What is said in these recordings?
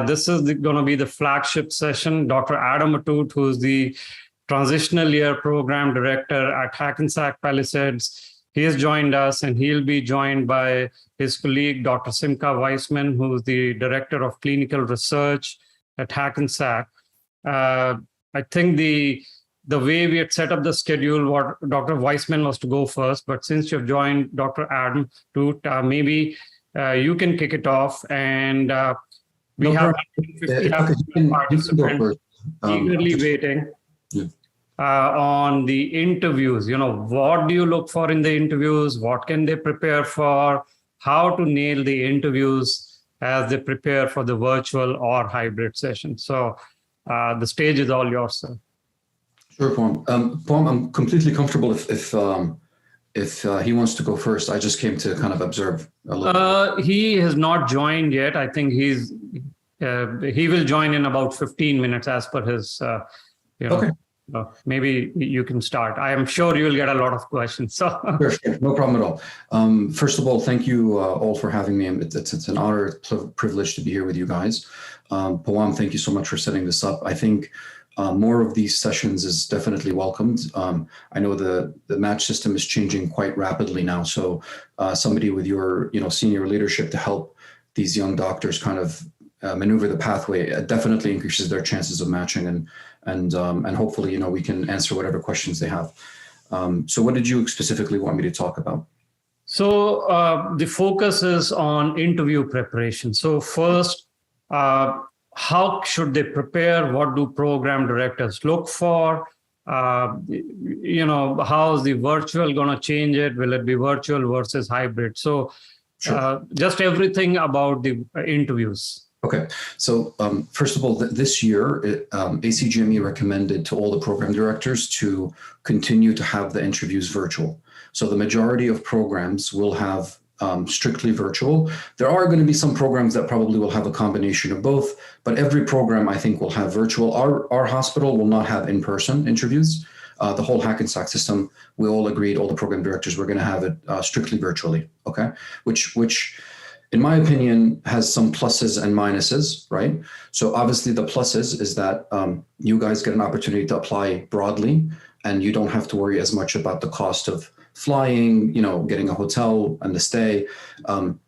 This is going to be the flagship session. Dr. Adam Atoot, who is the Transitional Year Program Director at Hackensack Palisades, he has joined us, and he'll be joined by his colleague, Dr. Simka Weissman, who is the Director of Clinical Research at Hackensack. I think the way we had set up the schedule, what Dr. Weissman was to go first, but since you've joined Dr. Adam Atoot, maybe you can kick it off, and we have 50 participants eagerly waiting on the interviews. What do you look for in the interviews? What can they prepare for? How to nail the interviews as they prepare for the virtual or hybrid session. So the stage is all yours, sir. Sure, Pom. I'm completely comfortable if he wants to go first. I just came to kind of observe a little bit. He has not joined yet. I think he will join in about 15 minutes as per his, Okay. Maybe you can start. I am sure you'll get a lot of questions. So. Sure. No problem at all. First of all, thank you all for having me. It's an honor, privilege to be here with you guys. Poam, thank you so much for setting this up. I think more of these sessions is definitely welcomed. I know the match system is changing quite rapidly now. So somebody with your senior leadership to help these young doctors kind of maneuver the pathway definitely increases their chances of matching, and hopefully we can answer whatever questions they have. So what did you specifically want me to talk about? So the focus is on interview preparation. So first, how should they prepare? What do program directors look for? How is the virtual going to change it? Will it be virtual versus hybrid? So sure. Just everything about the interviews. Okay, so first of all, this year, ACGME recommended to all the program directors to continue to have the interviews virtual. So the majority of programs will have strictly virtual. There are going to be some programs that probably will have a combination of both, but every program I think will have virtual. Our hospital will not have in-person interviews. The whole Hackensack system, we all agreed, all the program directors, we're going to have it strictly virtually, okay? Which in my opinion, has some pluses and minuses, right? So obviously the pluses is that you guys get an opportunity to apply broadly, and you don't have to worry as much about the cost of flying, getting a hotel and the stay.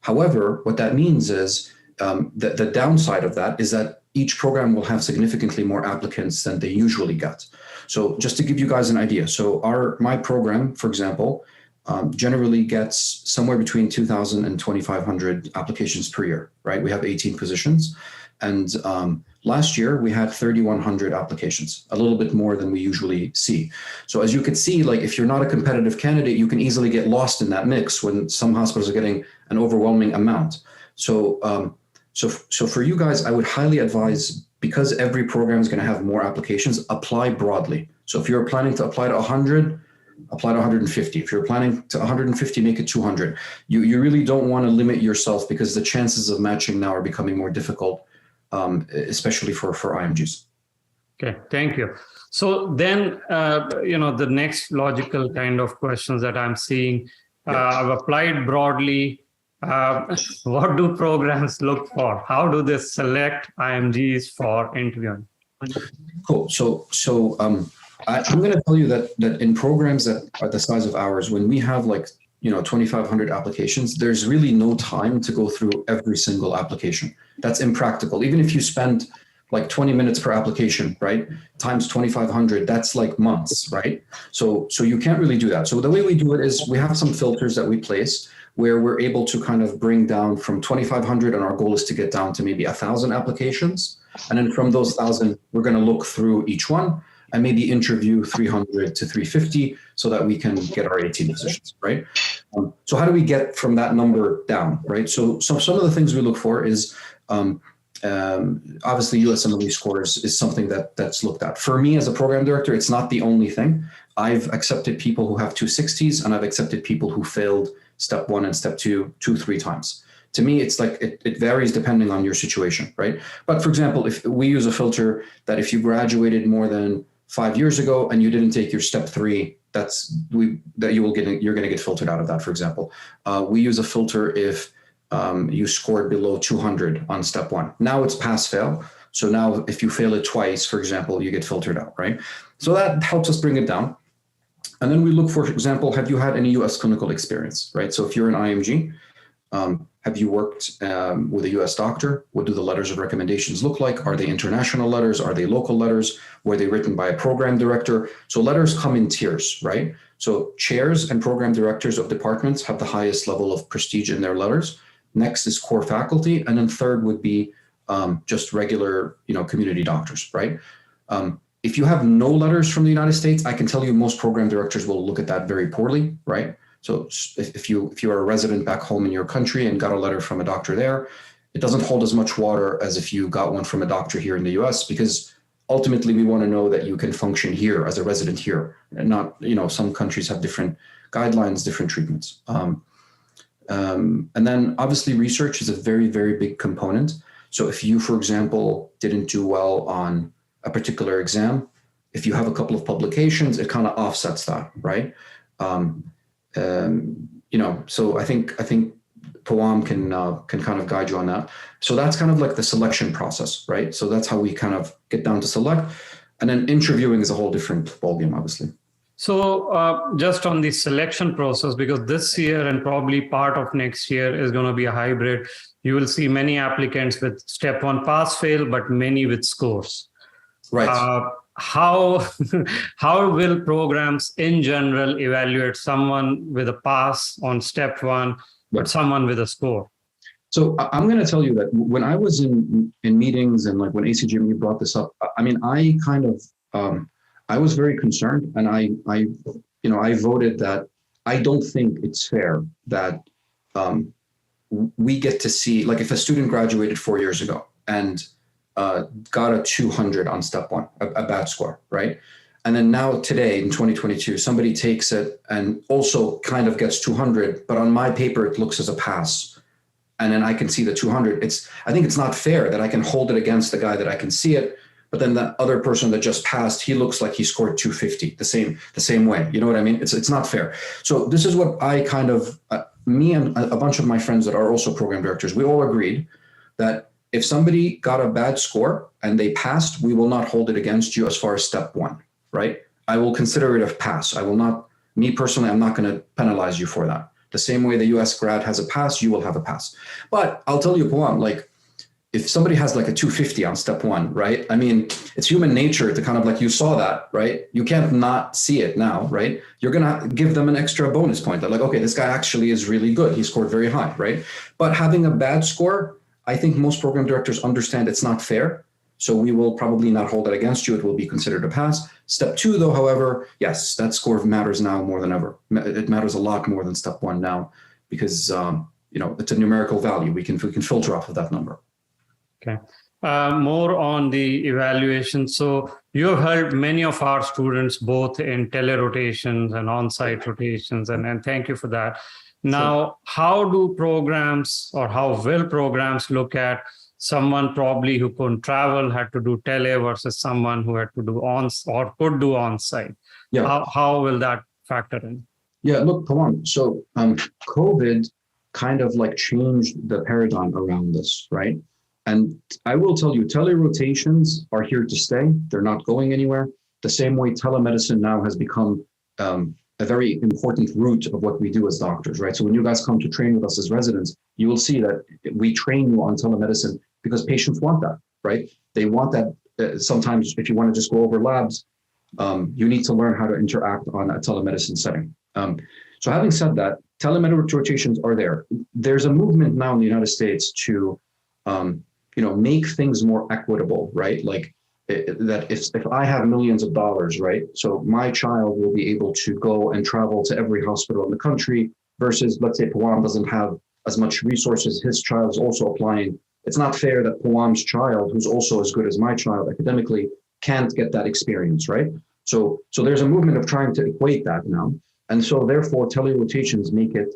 However, what that means is the downside of that is that each program will have significantly more applicants than they usually get. So just to give you guys an idea, so my program, for example, generally gets somewhere between 2,000 and 2,500 applications per year, right? We have 18 positions, and last year we had 3,100 applications, a little bit more than we usually see. So as you can see, like if you're not a competitive candidate, you can easily get lost in that mix when some hospitals are getting an overwhelming amount. So for you guys, I would highly advise, because every program is going to have more applications, apply broadly. So if you're planning to apply to 100, apply to 150. If you're planning to 150, make it 200. You really don't want to limit yourself, because the chances of matching now are becoming more difficult, especially for IMGs. Okay, thank you. So then, the next logical kind of questions that I'm seeing, I've applied broadly. What do programs look for? How do they select IMGs for interviewing? Cool. So I'm going to tell you that in programs that are the size of ours, when we have 2,500 applications, there's really no time to go through every single application. That's impractical. Even if you spend like 20 minutes per application, right? Times 2,500, that's like months, right? So you can't really do that. So the way we do it is we have some filters that we place where we're able to kind of bring down from 2,500, and our goal is to get down to maybe 1,000 applications. And then from those 1,000, we're going to look through each one and maybe interview 300 to 350 so that we can get our 18 positions, right? So how do we get from that number down, right? So some of the things we look for is obviously Usmle Scores is something that's looked at. For me as a program director, it's not the only thing. I've accepted people who have 260s, and I've accepted people who failed step 1 and step 2, 3 times. To me, it's like it varies depending on your situation, right? But for example, if we use a filter that if you graduated more than 5 years ago and you didn't take your step 3, you're going to get filtered out of that. For example, we use a filter if you scored below 200 on step one. Now it's pass fail. So now if you fail it twice, for example, you get filtered out, right? So that helps us bring it down. And then we look, for example, have you had any US clinical experience, right? So if you're an IMG, have you worked with a US doctor? What do the letters of recommendations look like? Are they international letters? Are they local letters? Were they written by a program director? So letters come in tiers, right? So chairs and program directors of departments have the highest level of prestige in their letters. Next is core faculty. And then third would be just regular, community doctors, right? If you have no letters from the United States, I can tell you most program directors will look at that very poorly, right? So if you're a resident back home in your country and got a letter from a doctor there, it doesn't hold as much water as if you got one from a doctor here in the US, because ultimately we want to know that you can function here as a resident here, and not, some countries have different guidelines, different treatments. And then obviously research is a very, very big component. So if you, for example, didn't do well on a particular exam, if you have a couple of publications, it kind of offsets that, right? So I think Poam can kind of guide you on that. So that's kind of like the selection process, right? So that's how we kind of get down to select. And then interviewing is a whole different ballgame, obviously. So just on the selection process, because this year and probably part of next year is going to be a hybrid, you will see many applicants with step one pass fail, but many with scores. Right. How will programs in general evaluate someone with a pass on step one, but someone with a score? So I'm going to tell you that when I was in meetings and like when ACGME brought this up, I mean, I kind of, I was very concerned, and I voted that I don't think it's fair that we get to see, like, if a student graduated 4 years ago and got a 200 on step one, a bad score, right? And then now today in 2022, somebody takes it and also kind of gets 200, but on my paper, it looks as a pass. And then I can see the 200. I think it's not fair that I can hold it against the guy that I can see it, but then the other person that just passed, he looks like he scored 250 the same way. You know what I mean? It's not fair. So this is what I kind of, me and a bunch of my friends that are also program directors, we all agreed that if somebody got a bad score and they passed, we will not hold it against you as far as step one, right? I will consider it a pass. I will not, me personally, I'm not going to penalize you for that. The same way the US grad has a pass, you will have a pass. But I'll tell you, Poam, like, if somebody has like a 250 on step one, right? I mean, it's human nature to kind of like, you saw that, right? You can't not see it now, right? You're going to give them an extra bonus point. They're like, okay, this guy actually is really good. He scored very high, right? But having a bad score, I think most program directors understand it's not fair. So we will probably not hold it against you. It will be considered a pass. Step two, though, however, yes, that score matters now more than ever. It matters a lot more than step one now, because it's a numerical value. We can filter off of that number. Okay. More on the evaluation. So you have helped many of our students both in tele-rotations and on-site rotations, and thank you for that. Now, how do programs, or how will programs look at someone probably who couldn't travel, had to do tele, versus someone who had to do could do on-site? Yeah. How will that factor in? Yeah, look, Poam. So COVID kind of like changed the paradigm around this, right? And I will tell you, tele-rotations are here to stay. They're not going anywhere. The same way telemedicine now has become a very important root of what we do as doctors, right? So when you guys come to train with us as residents, you will see that we train you on telemedicine because patients want that, right? They want that. Sometimes if you want to just go over labs, you need to learn how to interact on a telemedicine setting. So having said that, telemedicine rotations are there. There's a movement now in the United States to make things more equitable, right? Like that if I have millions of dollars, right? So my child will be able to go and travel to every hospital in the country versus, let's say, Poam doesn't have as much resources. His child is also applying. It's not fair that Poam's child, who's also as good as my child academically, can't get that experience, right? So there's a movement of trying to equate that now. And so therefore tele-rotations make it,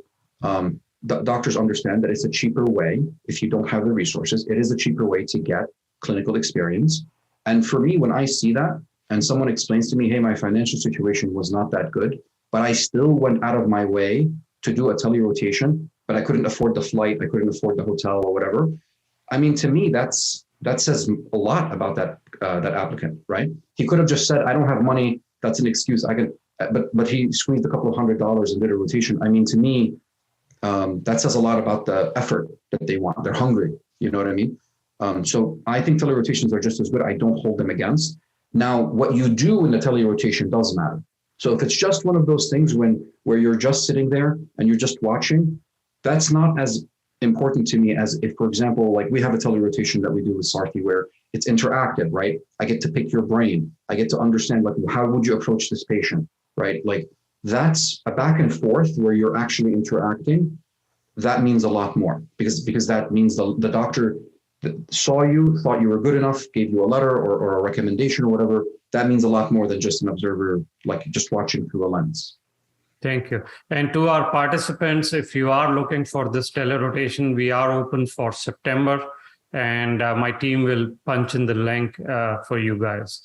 doctors understand that it's a cheaper way. If you don't have the resources, it is a cheaper way to get clinical experience. And for me, when I see that and someone explains to me, hey, my financial situation was not that good, but I still went out of my way to do a tele-rotation, but I couldn't afford the flight, I couldn't afford the hotel or whatever. I mean, to me, that says a lot about that applicant, right? He could have just said, I don't have money. That's an excuse. But he squeezed a couple of $100 and did a rotation. I mean, to me, that says a lot about the effort that they want. They're hungry. You know what I mean? So I think tele-rotations are just as good. I don't hold them against. Now, what you do in the tele-rotation does matter. So if it's just one of those things where you're just sitting there and you're just watching, that's not as important to me as if, for example, like we have a tele-rotation that we do with Sarthi where it's interactive, right? I get to pick your brain. I get to understand, like, how would you approach this patient, right? Like that's a back and forth where you're actually interacting. That means a lot more because that means the doctor saw you, thought you were good enough, gave you a letter or a recommendation or whatever. That means a lot more than just an observer, like just watching through a lens. Thank you. And to our participants, if you are looking for this tele-rotation, we are open for September, and my team will punch in the link for you guys.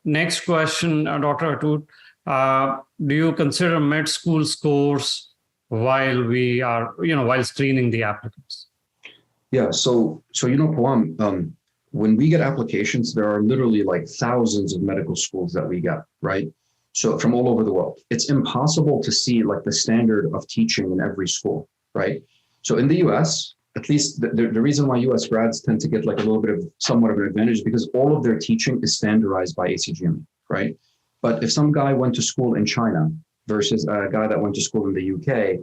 Next question, Dr. Atoot, do you consider med school scores while we are, while screening the applicants? Yeah, so Pawam, when we get applications, there are literally like thousands of medical schools that we get, right? So from all over the world, it's impossible to see like the standard of teaching in every school, right? So in the US, at least the reason why US grads tend to get like a little bit of somewhat of an advantage is because all of their teaching is standardized by ACGME, right? But if some guy went to school in China versus a guy that went to school in the UK,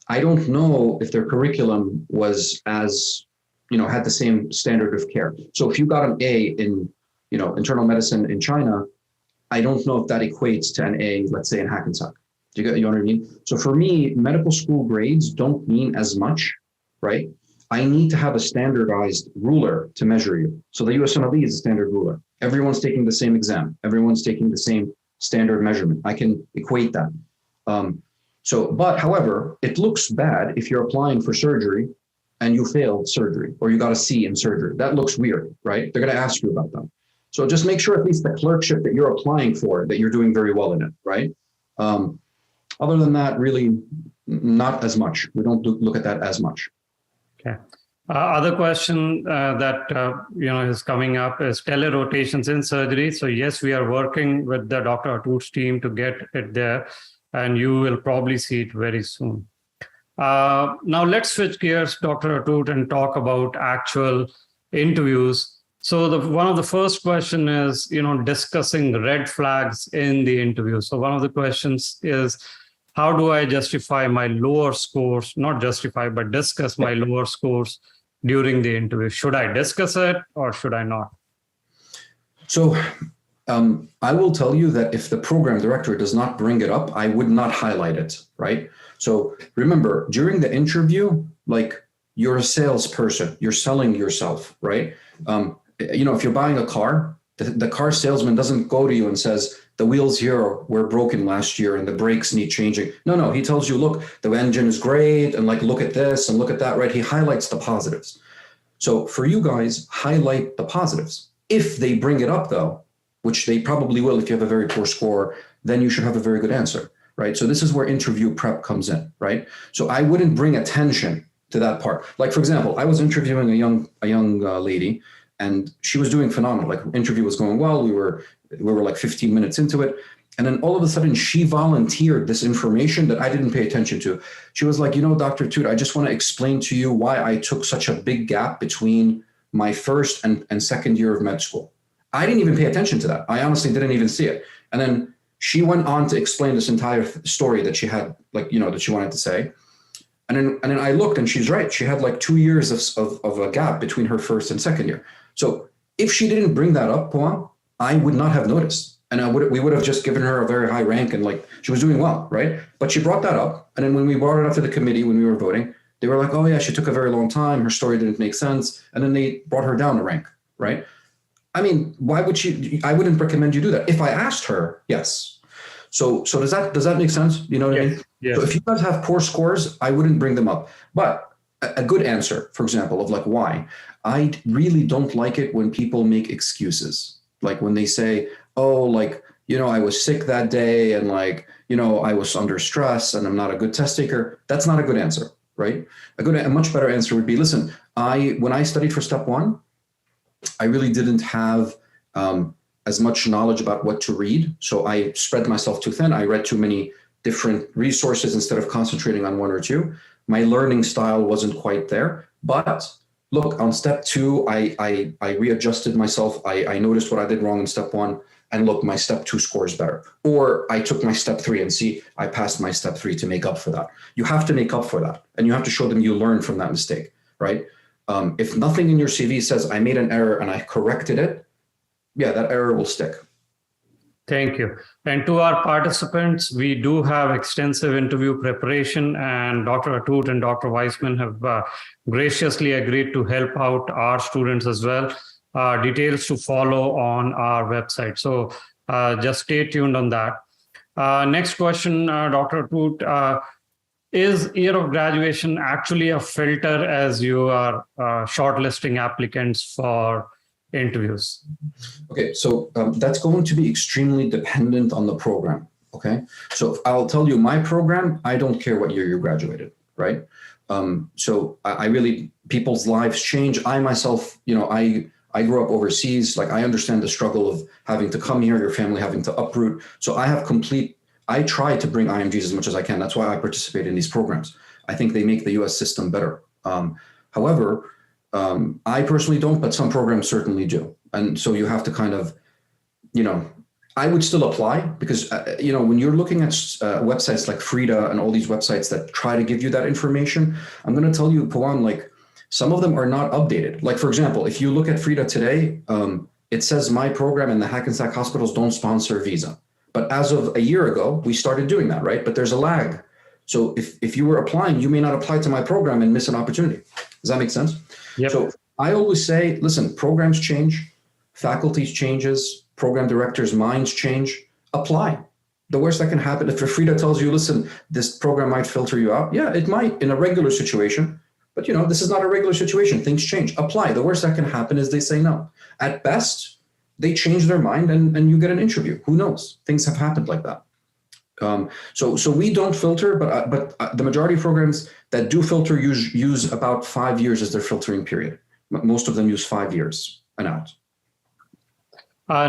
I don't know if their curriculum was as, had the same standard of care. So if you got an A in, internal medicine in China, I don't know if that equates to an A, let's say in Hackensack. You know what I mean? So for me, medical school grades don't mean as much, right? I need to have a standardized ruler to measure you. So the USMLE is a standard ruler. Everyone's taking the same exam. Everyone's taking the same standard measurement. I can equate that. But however, it looks bad if you're applying for surgery and you failed surgery or you got a C in surgery. That looks weird, right? They're going to ask you about that. So just make sure at least the clerkship that you're applying for, that you're doing very well in it, right? Other than that, really not as much. We don't look at that as much. Okay. Other question that is coming up is tele-rotations in surgery. So yes, we are working with the Dr. Atoot's team to get it there, and you will probably see it very soon. Now let's switch gears, Dr. Atoot, and talk about actual interviews. So one of the first question is, discussing red flags in the interview. So one of the questions is, how do I justify my lower scores? Not justify, but discuss my lower scores during the interview. Should I discuss it or should I not? So I will tell you that if the program director does not bring it up, I would not highlight it, right? So remember, during the interview, like you're a salesperson, you're selling yourself, right? If you're buying a car, the car salesman doesn't go to you and says, the wheels here were broken last year and the brakes need changing. No, he tells you, look, the engine is great and like, look at this and look at that, right? He highlights the positives. So for you guys, highlight the positives. If they bring it up though, which they probably will if you have a very poor score, then you should have a very good answer, right? So this is where interview prep comes in, right? So I wouldn't bring attention to that part. Like, for example, I was interviewing a young lady, and she was doing phenomenal. Like, interview was going well. We were like 15 minutes into it. And then all of a sudden she volunteered this information that I didn't pay attention to. She was like, Dr. Atoot, I just want to explain to you why I took such a big gap between my first and second year of med school. I didn't even pay attention to that. I honestly didn't even see it. And then she went on to explain this entire story that she had, that she wanted to say. And then I looked, and she's right. She had like 2 years of a gap between her first and second year. So if she didn't bring that up, Puan, I would not have noticed. And we would have just given her a very high rank, and like she was doing well, right? But she brought that up. And then when we brought it up to the committee, when we were voting, they were like, oh yeah, she took a very long time. Her story didn't make sense. And then they brought her down a rank, right? I mean, why would I wouldn't recommend you do that. If I asked her, yes. So does that make sense? You know what I mean? Yes. So if you guys have poor scores, I wouldn't bring them up. But a good answer, for example, of like why, I really don't like it when people make excuses. Like when they say, oh, like, I was sick that day and like, I was under stress and I'm not a good test taker. That's not a good answer. right? A much better answer would be, listen, when I studied for step one, I really didn't have as much knowledge about what to read. So I spread myself too thin. I read too many different resources instead of concentrating on one or two. My learning style wasn't quite there. But look, on step two, I readjusted myself. I noticed what I did wrong in step one. And look, my step two score is better. Or I took my step three and see, I passed my step three to make up for that. You have to make up for that. And you have to show them you learned from that mistake, right? If nothing in your CV says I made an error and I corrected it, yeah, that error will stick. Thank you. And to our participants, we do have extensive interview preparation, and Dr. Atoot and Dr. Weissman have graciously agreed to help out our students as well. Details to follow on our website. So just stay tuned on that. Next question, Dr. Atoot. Is year of graduation actually a filter as you are shortlisting applicants for interviews? Okay, so that's going to be extremely dependent on the program, okay? So I'll tell you, my program, I don't care what year you graduated, right? So I really, people's lives change. I myself, I grew up overseas. Like, I understand the struggle of having to come here, your family having to uproot. So I try to bring IMGs as much as I can. That's why I participate in these programs. I think they make the US system better. However, I personally don't, but some programs certainly do. And so you have to kind of, I would still apply because, when you're looking at websites like Frida and all these websites that try to give you that information, I'm going to tell you, Pawan, like, some of them are not updated. Like, for example, if you look at Frida today, it says my program and the Hackensack hospitals don't sponsor visa. But as of a year ago, we started doing that, right? But there's a lag. So if you were applying, you may not apply to my program and miss an opportunity. Does that make sense? Yep. So I always say, listen, programs change, faculties changes, program directors' minds change, apply. The worst that can happen, if Frida tells you, listen, this program might filter you out. Yeah, it might in a regular situation, but this is not a regular situation. Things change, apply. The worst that can happen is they say no. At best, they change their mind and you get an interview. Who knows? Things have happened like that. So we don't filter, but the majority of programs that do filter use about 5 years as their filtering period. Most of them use 5 years and out.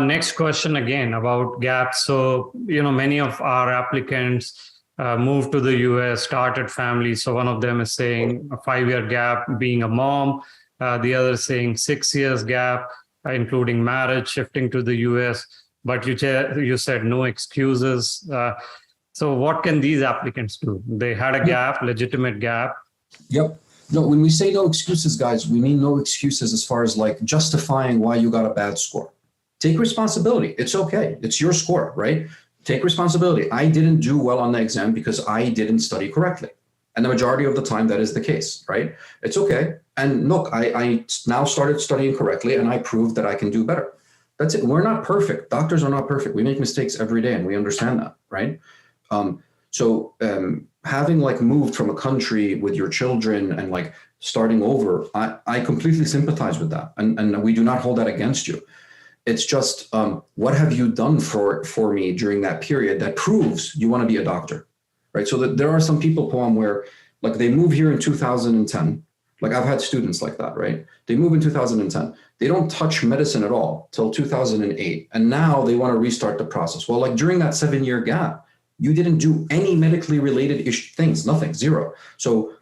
Next question again about gaps. So, many of our applicants moved to the US, started families. So one of them is saying a 5-year gap being a mom. The other is saying 6 years gap, including marriage, shifting to the US. But you said no excuses. So what can these applicants do? They had a gap, legitimate gap. Yep. No, when we say no excuses, guys, we mean no excuses as far as like justifying why you got a bad score. Take responsibility. It's okay. It's your score, right? Take responsibility. I didn't do well on the exam because I didn't study correctly. And the majority of the time that is the case, right? It's okay. And look, I now started studying correctly and I proved that I can do better. That's it. We're not perfect. Doctors are not perfect. We make mistakes every day and we understand that, right? Having like moved from a country with your children and like starting over, I completely sympathize with that. And we do not hold that against you. It's just, what have you done for me during that period that proves you want to be a doctor, right? So that there are some people, Poem, where like they move here in 2010. Like I've had students like that, right? They move in 2010. They don't touch medicine at all till 2008. And now they want to restart the process. Well, like during that 7-year gap, you didn't do any medically related things, nothing, zero. So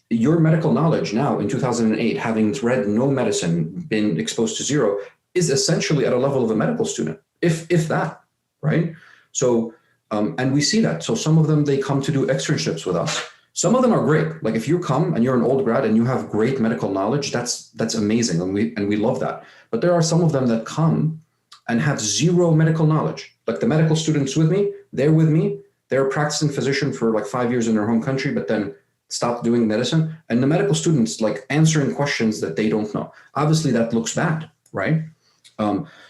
your medical knowledge now in 2008, having read no medicine, been exposed to zero, is essentially at a level of a medical student, if that, right? So, and we see that. So some of them, they come to do externships with us. Some of them are great. Like if you come and you're an old grad and you have great medical knowledge, that's amazing. And we love that. But there are some of them that come and have zero medical knowledge. Like the medical students with me, they're a practicing physician for like 5 years in their home country, but then stopped doing medicine. And the medical students like answering questions that they don't know. Obviously that looks bad, right?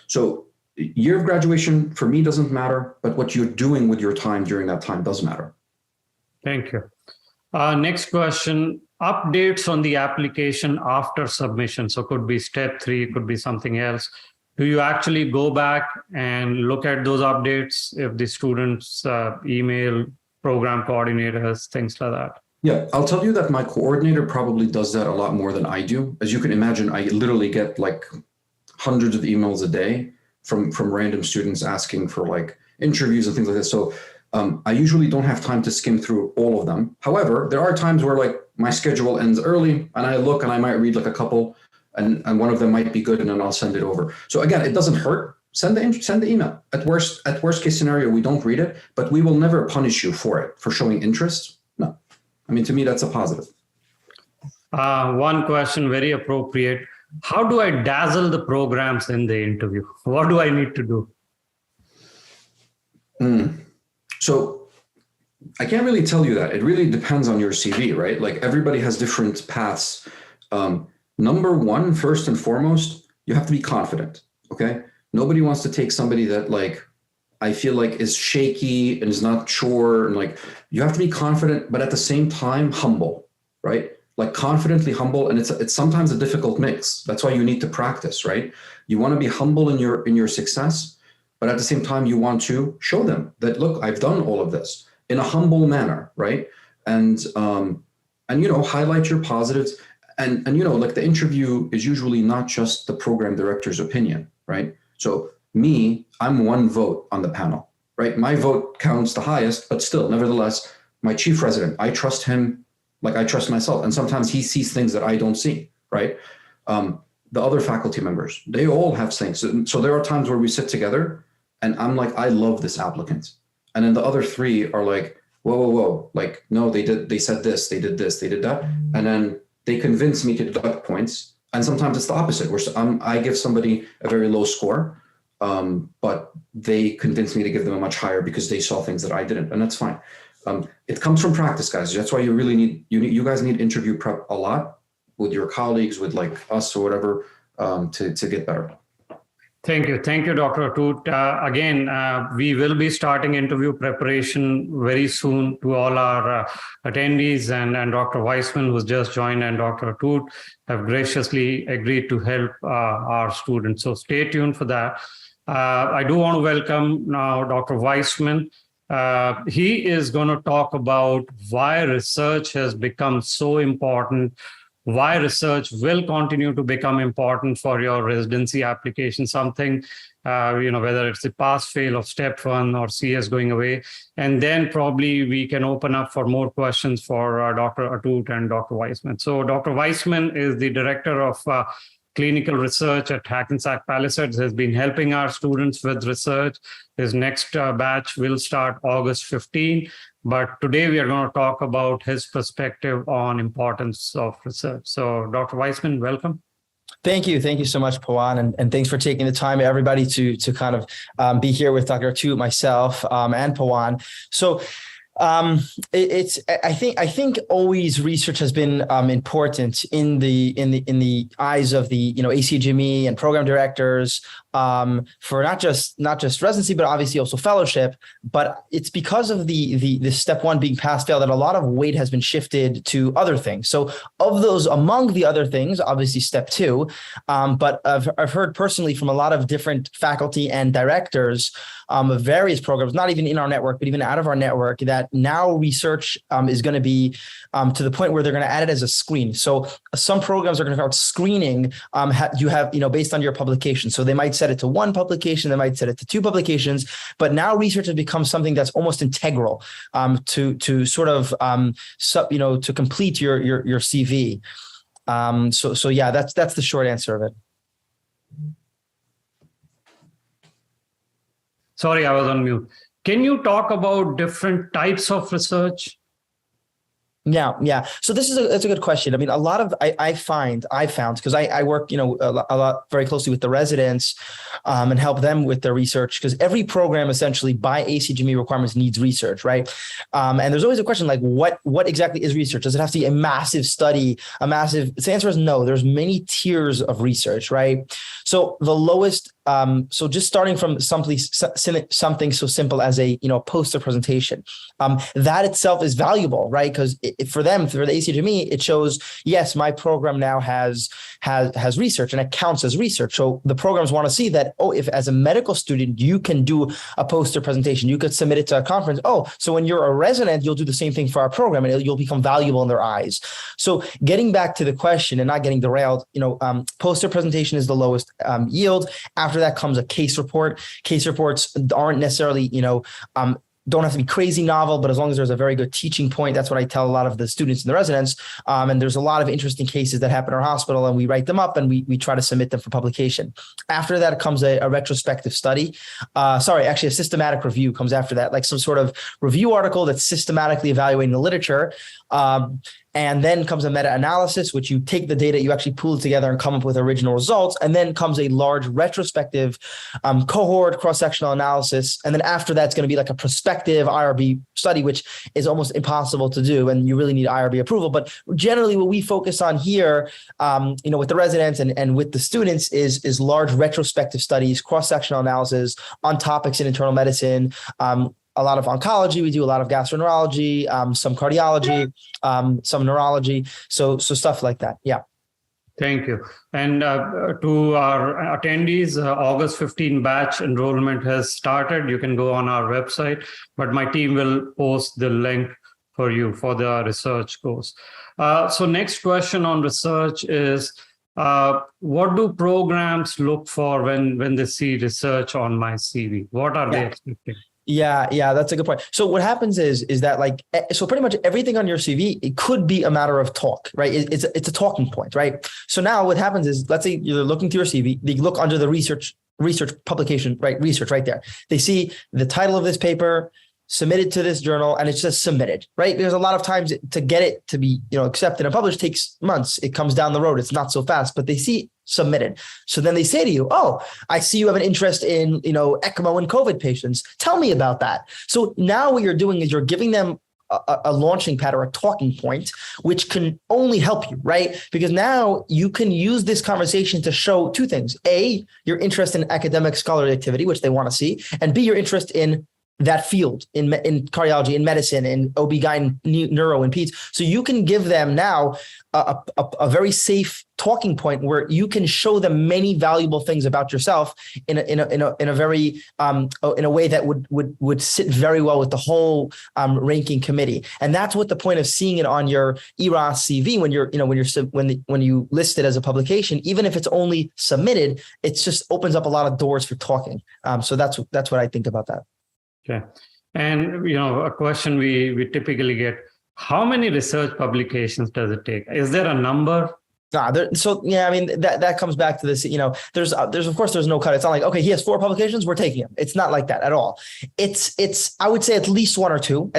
So year of graduation for me doesn't matter, but what you're doing with your time during that time does matter. Thank you. Next question, updates on the application after submission. So could be step 3, could be something else. Do you actually go back and look at those updates if the students email program coordinators, things like that? Yeah, I'll tell you that my coordinator probably does that a lot more than I do. As you can imagine, I literally get like hundreds of emails a day from random students asking for like interviews and things like this. So I usually don't have time to skim through all of them. However, there are times where like my schedule ends early and I look and I might read like a couple and one of them might be good and then I'll send it over. So again, it doesn't hurt. Send the email. At worst case scenario, we don't read it, but we will never punish you for it, for showing interest. No. I mean, to me, that's a positive. One question, very appropriate. How do I dazzle the programs in the interview? What do I need to do? So I can't really tell you that. It really depends on your CV, right? Like everybody has different paths. Number one, first and foremost, you have to be confident, okay? Nobody wants to take somebody that like, I feel like is shaky and is not sure. And like, you have to be confident, but at the same time, humble, right? Like confidently humble. And it's sometimes a difficult mix. That's why you need to practice, right? You want to be humble in your success, but at the same time, you want to show them that, look, I've done all of this in a humble manner, right? And you know, highlight your positives. And you know, like the interview is usually not just the program director's opinion, right? So me, I'm one vote on the panel, right? My vote counts the highest, but still, nevertheless, my chief resident, I trust him like I trust myself. And sometimes he sees things that I don't see, right? The other faculty members, they all have things. So there are times where we sit together and I'm like, I love this applicant. And then the other three are like, whoa. Like, no, they said this, they did this, they did that. And then they convince me to deduct points. And sometimes it's the opposite, where I give somebody a very low score, but they convince me to give them a much higher because they saw things that I didn't, and that's fine. It comes from practice, guys. That's why you guys need interview prep a lot with your colleagues, with like us or whatever, to get better. Thank you, Dr. Atoot. Again, we will be starting interview preparation very soon to all our attendees, and Dr. Weissman, who's just joined, and Dr. Atoot have graciously agreed to help our students. So stay tuned for that. I do want to welcome now Dr. Weissman. He is going to talk about why research has become so important, why research will continue to become important for your residency application, something, whether it's the pass-fail of step one or CS going away. And then probably we can open up for more questions for Dr. Atoot and Dr. Weissman. So Dr. Weissman is the director of clinical research at Hackensack Palisades, has been helping our students with research. His next batch will start August 15. But today we are going to talk about his perspective on importance of research. So Dr. Weissman, welcome. Thank you so much, Pawan, and thanks for taking the time, everybody, to kind of be here with Dr. Atoot, myself, and Pawan. So I think always research has been important in the eyes of the ACGME and program directors for not just residency, but obviously also fellowship. But it's because of the step one being pass-fail that a lot of weight has been shifted to other things. So of those, among the other things, obviously step two, but I've heard personally from a lot of different faculty and directors of various programs, not even in our network, but even out of our network, that now research is going to be to the point where they're going to add it as a screen. So some programs are going to start screening. You have based on your publication. So they might set it to one publication, they might set it to two publications, but now research has become something that's almost integral to sort of to complete your CV. So yeah, that's the short answer of it. Sorry, I was on mute. Can you talk about different types of research? Yeah. So that's a good question. I mean, a lot of I found because I work a lot very closely with the residents and help them with their research, because every program essentially by ACGME requirements needs research, right? And there's always a question like what exactly is research? Does it have to be a massive study, The answer is no. There's many tiers of research, right? So the lowest, so just starting from something so simple as a, poster presentation, that itself is valuable, right? Because for the ACGME, it shows, yes, my program now has research and it counts as research. So the programs want to see that, if as a medical student, you can do a poster presentation, you could submit it to a conference. So when you're a resident, you'll do the same thing for our program and you'll become valuable in their eyes. So getting back to the question and not getting derailed, poster presentation is the lowest yield. After that comes a case report. Case reports aren't necessarily, don't have to be crazy novel, but as long as there's a very good teaching point, that's what I tell a lot of the students and the residents. And there's a lot of interesting cases that happen in our hospital, and we write them up and we try to submit them for publication. After that comes a retrospective study. Actually a systematic review comes after that, like some sort of review article that's systematically evaluating the literature. And then comes a meta-analysis, which you take the data, you actually pool it together and come up with original results. And then comes a large retrospective cohort cross-sectional analysis. And then after that, it's going to be like a prospective IRB study, which is almost impossible to do. And you really need IRB approval. But generally what we focus on here, with the residents and with the students is large retrospective studies, cross-sectional analysis on topics in internal medicine, a lot of oncology. We do a lot of gastroenterology, some cardiology, some neurology. So stuff like that. Yeah. Thank you. And to our attendees, August 15 batch enrollment has started. You can go on our website, but my team will post the link for you for the research course. So next question on research is, what do programs look for when they see research on my CV? What are they expecting? Yeah, that's a good point. So what happens is that so pretty much everything on your CV, it could be a matter of talk, right? It's a talking point, right? So now what happens is, let's say you're looking through your CV, they look under the research publication, right? Research right there. They see the title of this paper, submitted to this journal, and it's just submitted, right? There's a lot of times to get it to be, accepted and published takes months. It comes down the road. It's not so fast, but they see submitted. So then they say to you, I see you have an interest in, ECMO and COVID patients. Tell me about that. So now what you're doing is you're giving them a launching pad or a talking point, which can only help you, right? Because now you can use this conversation to show two things. A, your interest in academic scholarly activity, which they want to see, and B, your interest in that field in cardiology, in medicine, in OB-GYN, neuro, and peds. So you can give them now a very safe talking point where you can show them many valuable things about yourself in a very in a way that would sit very well with the whole ranking committee. And that's what the point of seeing it on your ERAS CV when you list it as a publication, even if it's only submitted, it just opens up a lot of doors for talking. So that's what I think about that. Okay. And, a question we typically get, how many research publications does it take? Is there a number? That comes back to this, there's of course there's no cut. It's not like, okay, he has 4 publications, we're taking him. It's not like that at all. It's I would say at least one or two,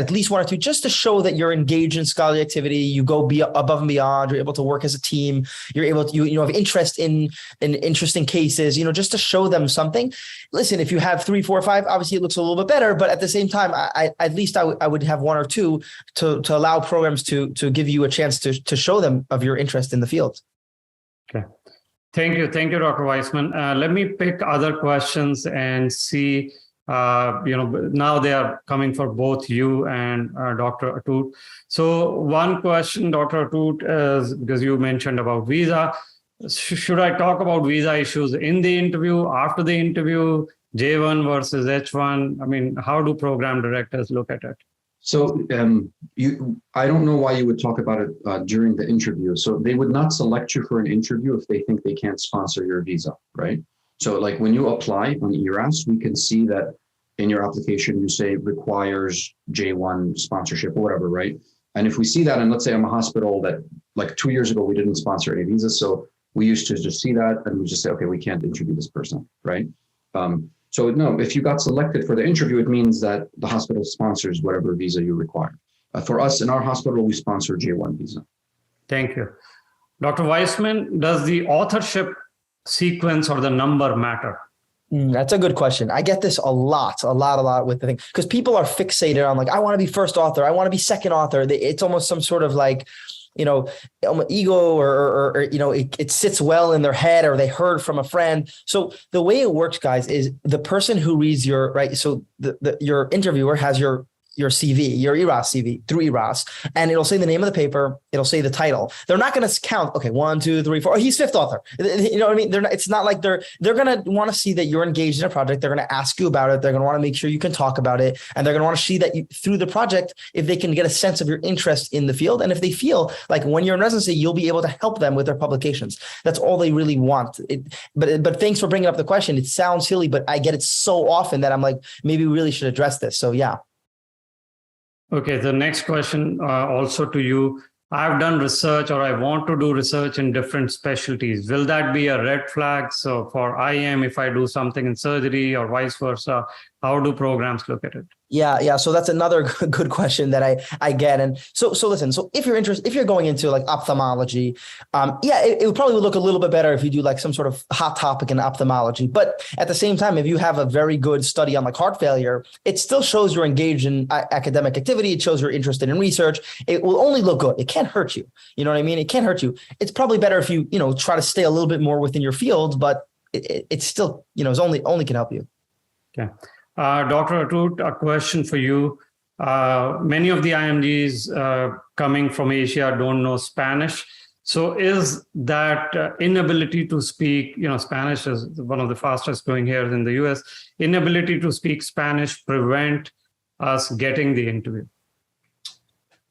just to show that you're engaged in scholarly activity. You go above and beyond, you're able to work as a team. You're able to, you have interest in interesting cases, just to show them something. Listen, if you have 3, 4, 5, obviously it looks a little bit better, but at the same time, I would have 1 or 2 to allow programs to give you a chance to show them of your interest in the field. Okay. Thank you, Dr. Weissman. Let me pick other questions and see, now they are coming for both you and Dr. Atoot. So one question, Dr. Atoot, is because you mentioned about visa. Should I talk about visa issues in the interview, after the interview, J1 versus H1? How do program directors look at it? So I don't know why you would talk about it during the interview. So they would not select you for an interview if they think they can't sponsor your visa, right? So like when you apply on ERAS, we can see that in your application, you say requires J1 sponsorship or whatever, right? And if we see that, and let's say I'm a hospital that like 2 years ago, we didn't sponsor any visas. So we used to just see that and we just say, okay, we can't interview this person, right? So no, if you got selected for the interview, it means that the hospital sponsors whatever visa you require. For us in our hospital, we sponsor J1 visa. Thank you. Dr. Weissman, does the authorship sequence or the number matter? That's a good question. I get this a lot with the thing, because people are fixated on like, I want to be first author. I want to be second author. It's almost some sort of like ego or it sits well in their head, or they heard from a friend. So the way it works, guys, is the person who reads your, right. So your interviewer has your CV, your ERAS CV through ERAS, and it'll say the name of the paper. It'll say the title. They're not going to count. Okay, 1, 2, 3, 4. Oh, he's fifth author. You know what I mean? It's not like they're going to want to see that you're engaged in a project. They're going to ask you about it. They're going to want to make sure you can talk about it, and they're going to want to see that through the project, if they can get a sense of your interest in the field, and if they feel like when you're in residency, you'll be able to help them with their publications. That's all they really want. But thanks for bringing up the question. It sounds silly, but I get it so often that I'm like, maybe we really should address this. So yeah. Okay, the next question also to you. I've done research, or I want to do research in different specialties. Will that be a red flag? So for IM, if I do something in surgery or vice versa, how do programs look at it? Yeah. So that's another good question that I get. And so listen, so if you're going into like ophthalmology, it would probably look a little bit better if you do like some sort of hot topic in ophthalmology. But at the same time, if you have a very good study on like heart failure, it still shows you're engaged in academic activity. It shows you're interested in research. It will only look good. It can't hurt you. You know what I mean? It can't hurt you. It's probably better if you try to stay a little bit more within your field, but it's still, it's only can help you. Okay. Dr. Atoot, a question for you. Many of the IMGs coming from Asia don't know Spanish. So is that inability to speak, Spanish is one of the fastest growing here in the US, inability to speak Spanish prevent us getting the interview?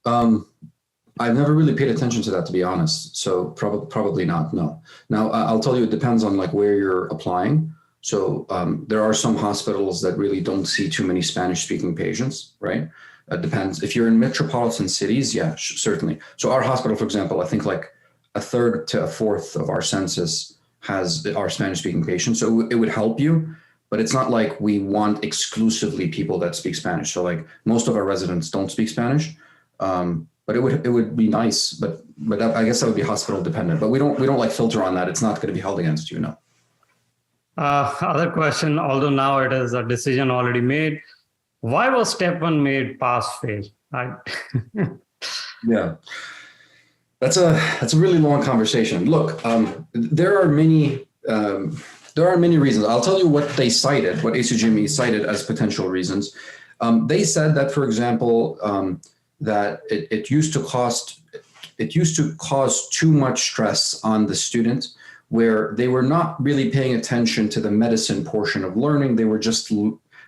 I've never really paid attention to that, to be honest. So probably not, no. Now, I'll tell you, it depends on like where you're applying. So there are some hospitals that really don't see too many Spanish-speaking patients, right? It depends. If you're in metropolitan cities, yeah, certainly. So our hospital, for example, I think like a third to a fourth of our census are Spanish-speaking patients. So it would help you, but it's not like we want exclusively people that speak Spanish. So like most of our residents don't speak Spanish, but it would be nice. But I guess that would be hospital dependent. But we don't like filter on that. It's not going to be held against you, no. Other question, although now it is a decision already made, why was step 1 made pass-fail? Yeah, that's a really long conversation. Look, there are many reasons. I'll tell you what they cited, what ACGME cited as potential reasons. They said that, for example, that it used to cause too much stress on the student, where they were not really paying attention to the medicine portion of learning. They were just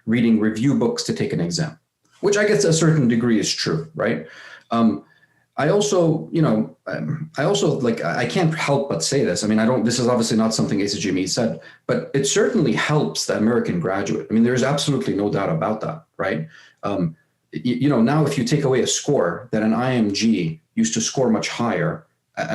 reading review books to take an exam, which I guess to a certain degree is true, right? I also I can't help but say this. I mean, this is obviously not something ACGME said, but it certainly helps the American graduate. I mean, there's absolutely no doubt about that, right? Now if you take away a score that an IMG used to score much higher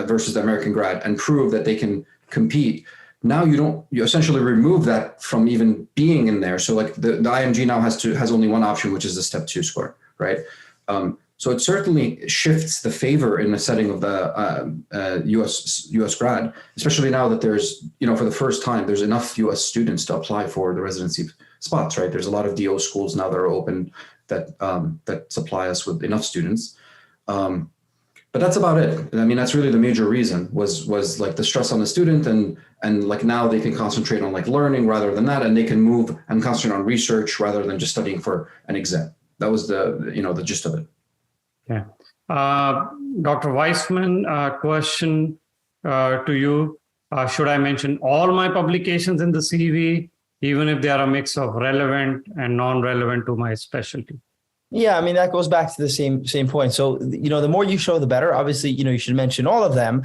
versus the American grad and prove that they can compete, now you essentially remove that from even being in there. So like the IMG now has only one option, which is the step 2 score, right? So it certainly shifts the favor in the setting of the US grad, especially now that there's, for the first time, there's enough US students to apply for the residency spots, right? There's a lot of DO schools now that are open that supply us with enough students. But that's about it. I mean, that's really the major reason was like the stress on the student, and like now they can concentrate on like learning rather than that, and they can move and concentrate on research rather than just studying for an exam. That was the gist of it. Yeah. Dr. Weissman, question to you. Should I mention all my publications in the CV, even if they are a mix of relevant and non-relevant to my specialty? Yeah, I mean, that goes back to the same point. So, the more you show, the better. Obviously, you should mention all of them.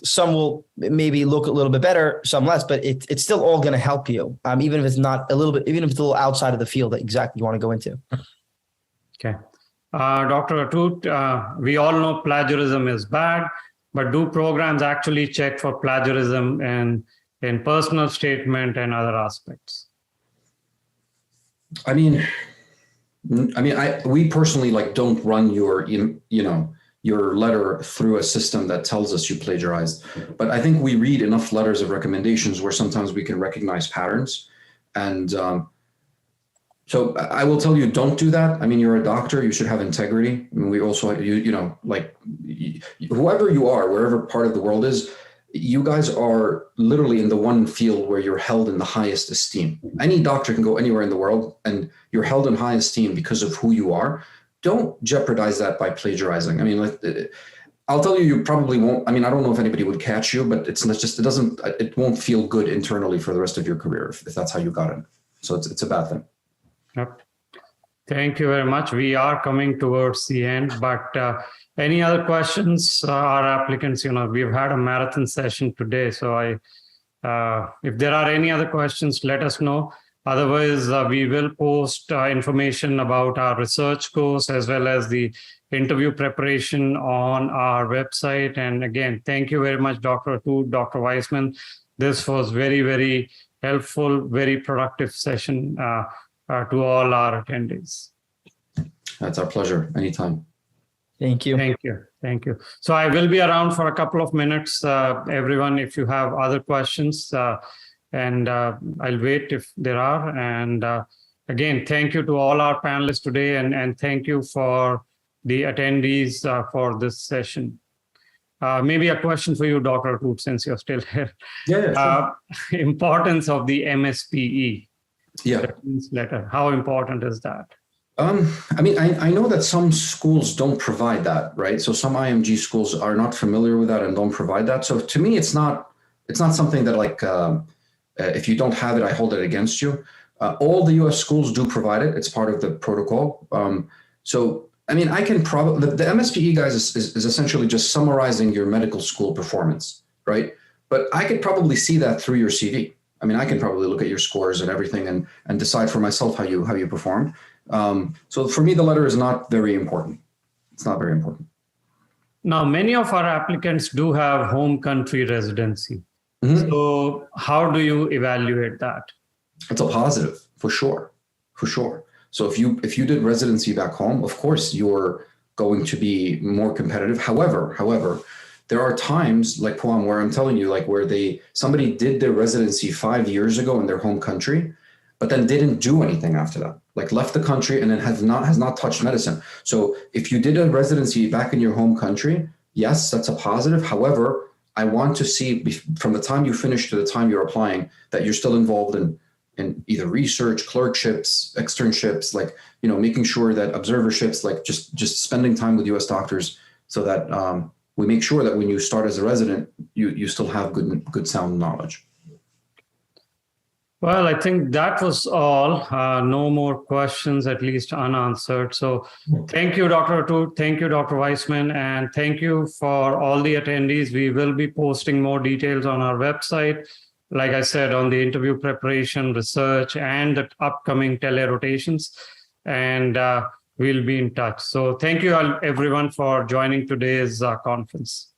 Some will maybe look a little bit better, some less, but it's still all going to help you, even if it's not a little bit, even if it's a little outside of the field that exactly you want to go into. Okay. Dr. Atoot, we all know plagiarism is bad, but do programs actually check for plagiarism in personal statement and other aspects? We personally don't run your letter through a system that tells us you plagiarized, but I think we read enough letters of recommendations where sometimes we can recognize patterns. And So I will tell you, don't do that. I mean, you're a doctor, you should have integrity. I mean, we also, whoever you are, wherever part of the world is, you guys are literally in the one field where you're held in the highest esteem. Any doctor can go anywhere in the world and you're held in high esteem because of who you are. Don't jeopardize that by plagiarizing. I mean, I'll tell you, you probably won't. I mean, I don't know if anybody would catch you, but it won't feel good internally for the rest of your career if that's how you got it. So it's a bad thing. Yep. Thank you very much. We are coming towards the end, but any other questions? Our applicants, we've had a marathon session today. So if there are any other questions, let us know. Otherwise, we will post information about our research course as well as the interview preparation on our website. And again, thank you very much, Dr. Atoot, Dr. Weissman. This was very, very helpful, very productive session to all our attendees. That's our pleasure. Anytime. Thank you. Thank you. Thank you. So I will be around for a couple of minutes, everyone, if you have other questions, and I'll wait if there are. And again, thank you to all our panelists today, and thank you for the attendees for this session. Maybe a question for you, Dr. Atoot, since you're still here. Yeah, sure. Importance of the MSPE. Yeah. Letter. How important is that? I mean, I know that some schools don't provide that, right? So some IMG schools are not familiar with that and don't provide that. So to me, it's not something that if you don't have it, I hold it against you. All the US schools do provide it. It's part of the protocol. So, I mean, I can probably, the MSPE, guys, is essentially just summarizing your medical school performance, right? But I could probably see that through your CV. I mean, I can probably look at your scores and everything and decide for myself how you performed. So for me, the letter is not very important. It's not very important. Now, many of our applicants do have home country residency. Mm-hmm. So how do you evaluate that? It's a positive, for sure. So if you did residency back home, of course, you're going to be more competitive. However, there are times like Puam where I'm telling you, like where somebody did their residency 5 years ago in their home country, but then didn't do anything after that, like left the country and then has not touched medicine. So if you did a residency back in your home country, yes, that's a positive. However, I want to see from the time you finish to the time you're applying that you're still involved in either research, clerkships, externships, like, making sure that observerships, like just spending time with US doctors so that we make sure that when you start as a resident, you still have good sound knowledge. Well, I think that was all. No more questions, at least unanswered. So thank you, Dr. Atoot. Thank you, Dr. Weissman. And thank you for all the attendees. We will be posting more details on our website. Like I said, on the interview preparation, research, and the upcoming tele-rotations. And we'll be in touch. So thank you all, everyone, for joining today's conference.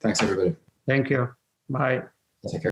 Thanks, everybody. Thank you. Bye. Take care.